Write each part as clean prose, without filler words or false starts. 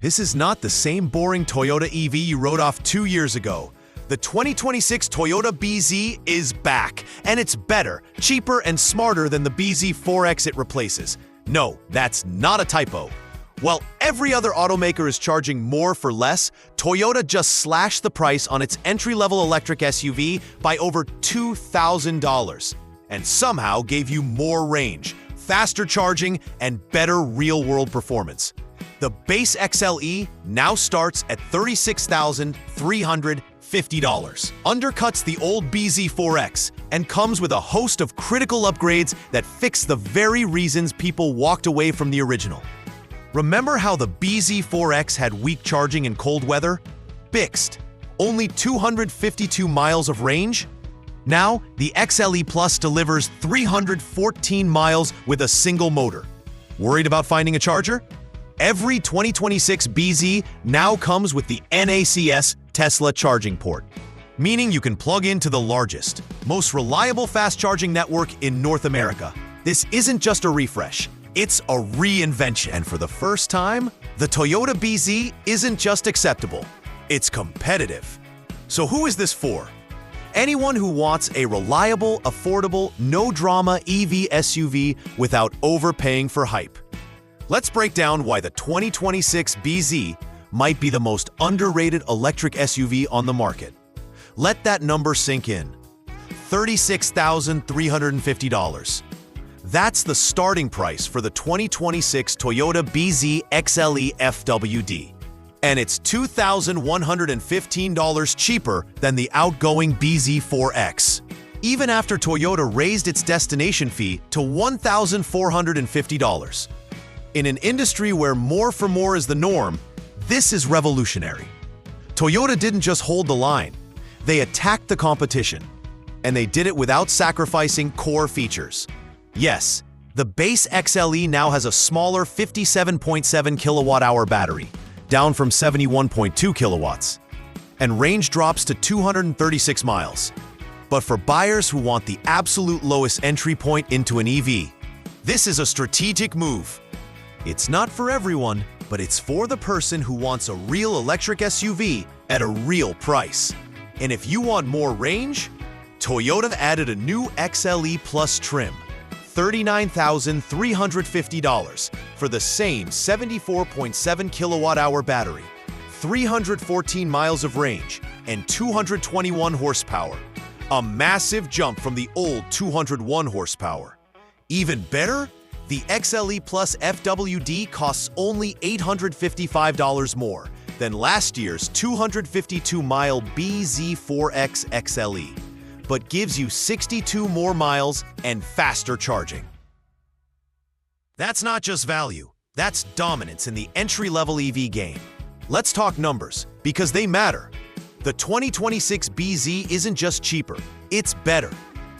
This is not the same boring Toyota EV you wrote off 2 years ago. The 2026 Toyota BZ is back, and it's better, cheaper, and smarter than the BZ4X it replaces. No, that's not a typo. While every other automaker is charging more for less, Toyota just slashed the price on its entry-level electric SUV by over $2,000, and somehow gave you more range, faster charging, and better real-world performance. The base XLE now starts at $36,350, undercuts the old BZ4X, and comes with a host of critical upgrades that fix the very reasons people walked away from the original. Remember how the BZ4X had weak charging in cold weather? Fixed. Only 252 miles of range? Now, the XLE Plus delivers 314 miles with a single motor. Worried about finding a charger? Every 2026 BZ now comes with the NACS Tesla charging port, meaning you can plug into the largest, most reliable fast-charging network in North America. This isn't just a refresh, it's a reinvention. And for the first time, the Toyota BZ isn't just acceptable, it's competitive. So who is this for? Anyone who wants a reliable, affordable, no-drama EV SUV without overpaying for hype. Let's break down why the 2026 BZ might be the most underrated electric SUV on the market. Let that number sink in. $36,350. That's the starting price for the 2026 Toyota BZ XLE FWD. And it's $2,115 cheaper than the outgoing BZ4X, even after Toyota raised its destination fee to $1,450. In an industry where more for more is the norm, this is revolutionary. Toyota didn't just hold the line, they attacked the competition. And they did it without sacrificing core features. Yes, the base XLE now has a smaller 57.7 kilowatt-hour battery, down from 71.2 kilowatts, and range drops to 236 miles. But for buyers who want the absolute lowest entry point into an EV, this is a strategic move. It's not for everyone, but it's for the person who wants a real electric SUV at a real price. And if you want more range, Toyota added a new XLE Plus trim, $39,350 for the same 74.7 kilowatt-hour battery, 314 miles of range, and 221 horsepower. A massive jump from the old 201 horsepower. Even better? The XLE Plus FWD costs only $855 more than last year's 252-mile BZ4X XLE, but gives you 62 more miles and faster charging. That's not just value, that's dominance in the entry-level EV game. Let's talk numbers, because they matter. The 2026 BZ isn't just cheaper, it's better.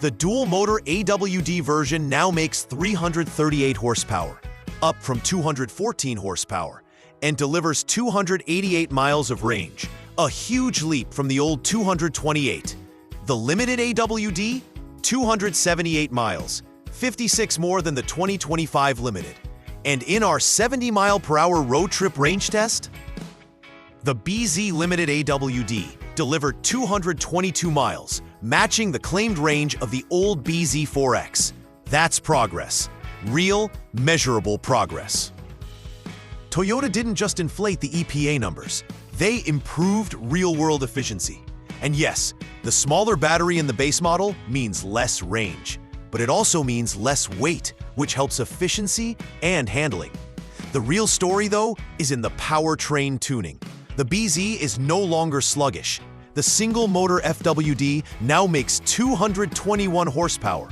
The dual-motor AWD version now makes 338 horsepower, up from 214 horsepower, and delivers 288 miles of range, a huge leap from the old 228. The limited AWD? 278 miles, 56 more than the 2025 limited. And in our 70-mile-per-hour road trip range test, the BZ Limited AWD delivered 222 miles, matching the claimed range of the old BZ4X. That's progress. Real, measurable progress. Toyota didn't just inflate the EPA numbers, they improved real-world efficiency. And yes, the smaller battery in the base model means less range, but it also means less weight, which helps efficiency and handling. The real story, though, is in the powertrain tuning. The BZ is no longer sluggish. The single-motor FWD now makes 221 horsepower,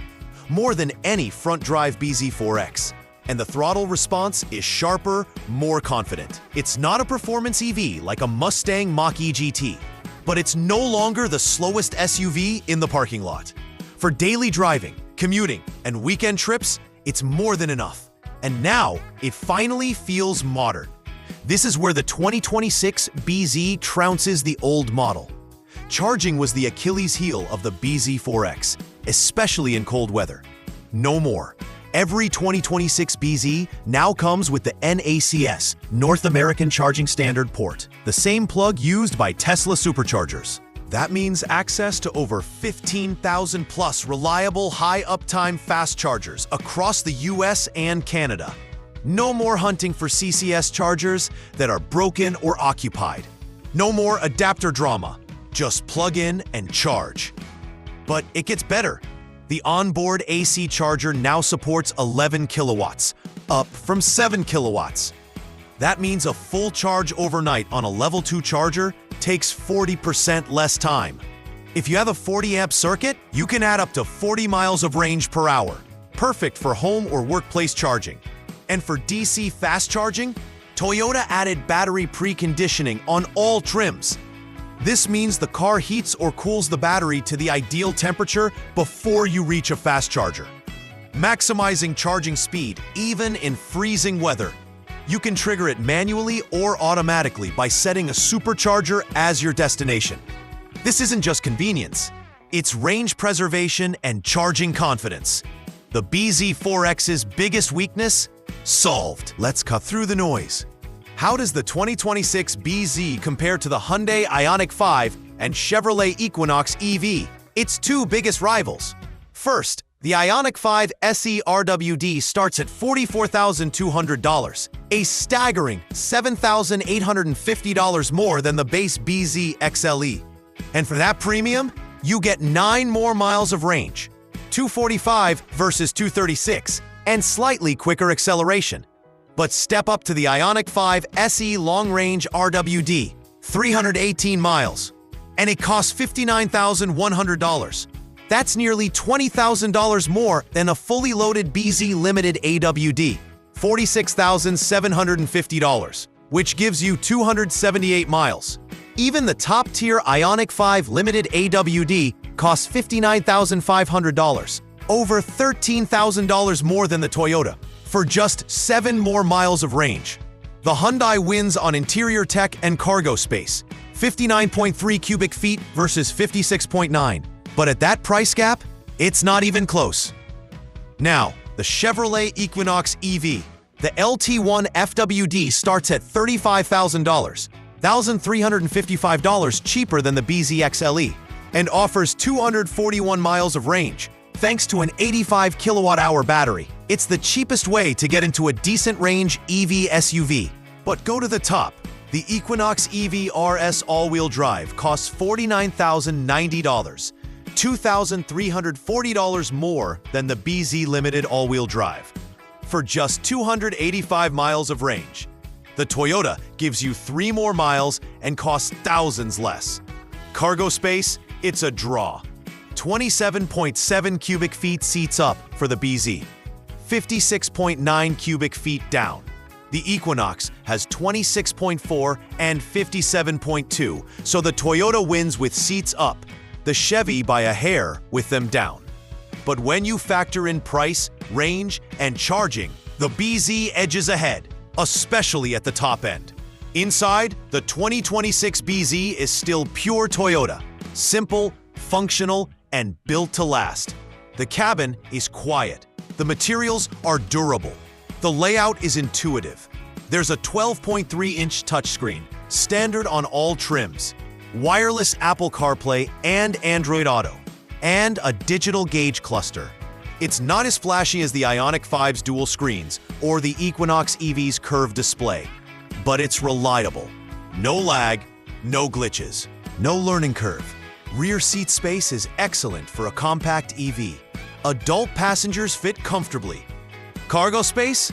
more than any front-drive BZ4X. And the throttle response is sharper, more confident. It's not a performance EV like a Mustang Mach-E GT, but it's no longer the slowest SUV in the parking lot. For daily driving, commuting, and weekend trips, it's more than enough. And now, it finally feels modern. This is where the 2026 BZ trounces the old model. Charging was the Achilles heel of the BZ4X, especially in cold weather. No more. Every 2026 BZ now comes with the NACS, North American Charging Standard port, the same plug used by Tesla superchargers. That means access to over 15,000 plus reliable high-uptime fast chargers across the US and Canada. No more hunting for CCS chargers that are broken or occupied. No more adapter drama. Just plug in and charge. But it gets better. The onboard AC charger now supports 11 kilowatts, up from 7 kilowatts. That means a full charge overnight on a level 2 charger takes 40% less time. If you have a 40-amp circuit, you can add up to 40 miles of range per hour, perfect for home or workplace charging. And for DC fast charging, Toyota added battery preconditioning on all trims. This means the car heats or cools the battery to the ideal temperature before you reach a fast charger, maximizing charging speed even in freezing weather. You can trigger it manually or automatically by setting a supercharger as your destination. This isn't just convenience, it's range preservation and charging confidence. The BZ4X's biggest weakness? Solved. Let's cut through the noise. How does the 2026 BZ compare to the Hyundai Ioniq 5 and Chevrolet Equinox EV, its two biggest rivals? First, the Ioniq 5 SE RWD starts at $44,200, a staggering $7,850 more than the base BZ XLE. And for that premium, you get 9 more miles of range, 245 versus 236, and slightly quicker acceleration. But step up to the Ioniq 5 SE Long Range RWD, 318 miles, and it costs $59,100. That's nearly $20,000 more than a fully loaded BZ Limited AWD, $46,750, which gives you 278 miles. Even the top-tier Ioniq 5 Limited AWD costs $59,500, over $13,000 more than the Toyota, for just 7 more miles of range. The Hyundai wins on interior tech and cargo space, 59.3 cubic feet versus 56.9. But at that price gap, it's not even close. Now, the Chevrolet Equinox EV, the LT1 FWD starts at $35,000, $1,355 cheaper than the BZ XLE, and offers 241 miles of range, thanks to an 85 kilowatt-hour battery. It's the cheapest way to get into a decent range EV SUV. But go to the top. The Equinox EV RS all-wheel drive costs $49,090, $2,340 more than the BZ Limited all-wheel drive, for just 285 miles of range. The Toyota gives you 3 more miles and costs thousands less. Cargo space, it's a draw. 27.7 cubic feet seats up for the BZ, 56.9 cubic feet down. The Equinox has 26.4 and 57.2, so the Toyota wins with seats up, the Chevy by a hair with them down. But when you factor in price, range, and charging, the BZ edges ahead, especially at the top end. Inside, the 2026 BZ is still pure Toyota, simple, functional, and built to last. The cabin is quiet. The materials are durable. The layout is intuitive. There's a 12.3-inch touchscreen, standard on all trims, wireless Apple CarPlay and Android Auto, and a digital gauge cluster. It's not as flashy as the Ioniq 5's dual screens or the Equinox EV's curved display, but it's reliable. No lag, no glitches, no learning curve. Rear seat space is excellent for a compact EV. Adult passengers fit comfortably. Cargo space?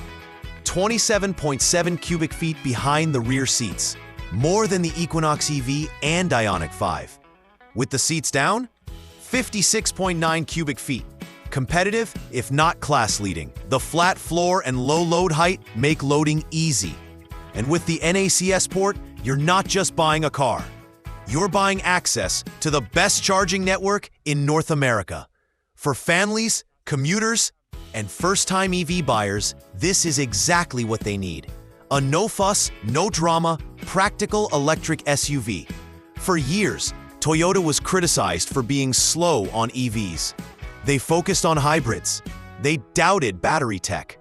27.7 cubic feet behind the rear seats, more than the Equinox EV and Ioniq 5. With the seats down? 56.9 cubic feet. Competitive, if not class-leading. The flat floor and low load height make loading easy. And with the NACS port, you're not just buying a car. You're buying access to the best charging network in North America. For families, commuters, and first-time EV buyers, this is exactly what they need. A no-fuss, no-drama, practical electric SUV. For years, Toyota was criticized for being slow on EVs. They focused on hybrids. They doubted battery tech.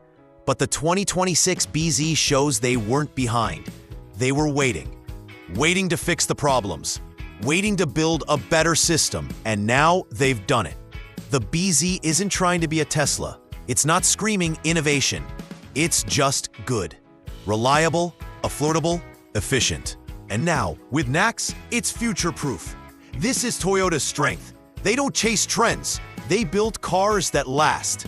But the 2026 BZ shows they weren't behind. They were waiting to fix the problems, waiting to build a better system, and now they've done it. The BZ isn't trying to be a Tesla. It's not screaming innovation. It's just good. Reliable, affordable, efficient. And now, with NACS, it's future-proof. This is Toyota's strength. They don't chase trends. They build cars that last.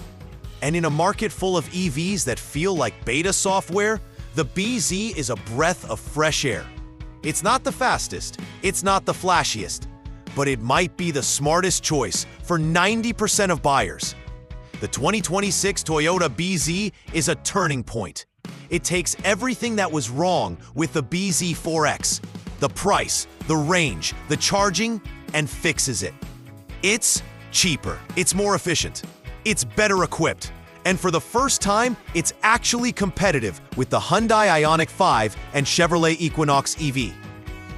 And in a market full of EVs that feel like beta software, the BZ is a breath of fresh air. It's not the fastest, it's not the flashiest, but it might be the smartest choice for 90% of buyers. The 2026 Toyota BZ is a turning point. It takes everything that was wrong with the BZ4X, the price, the range, the charging, and fixes it. It's cheaper, it's more efficient, it's better equipped, and for the first time, it's actually competitive with the Hyundai Ioniq 5 and Chevrolet Equinox EV.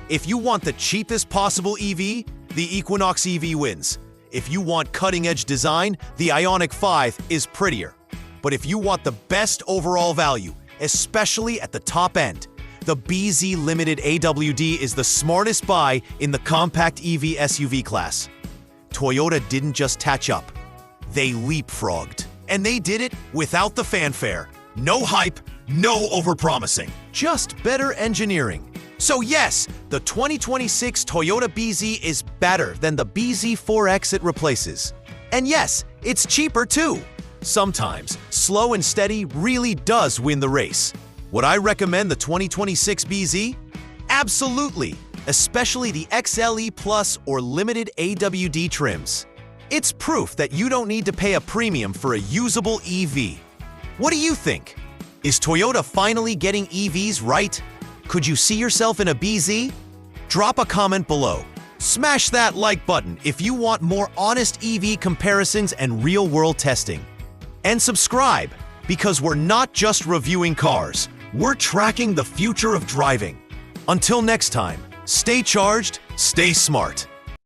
If you want the cheapest possible EV, the Equinox EV wins. If you want cutting-edge design, the Ioniq 5 is prettier. But if you want the best overall value, especially at the top end, the BZ Limited AWD is the smartest buy in the compact EV SUV class. Toyota didn't just catch up, they leapfrogged. And they did it without the fanfare. No hype, no overpromising, just better engineering. So yes, the 2026 Toyota BZ is better than the BZ4X it replaces. And yes, it's cheaper too. Sometimes, slow and steady really does win the race. Would I recommend the 2026 BZ? Absolutely, especially the XLE Plus or limited AWD trims. It's proof that you don't need to pay a premium for a usable EV. What do you think? Is Toyota finally getting EVs right? Could you see yourself in a BZ? Drop a comment below. Smash that like button if you want more honest EV comparisons and real-world testing. And subscribe, because we're not just reviewing cars, we're tracking the future of driving. Until next time, stay charged, stay smart.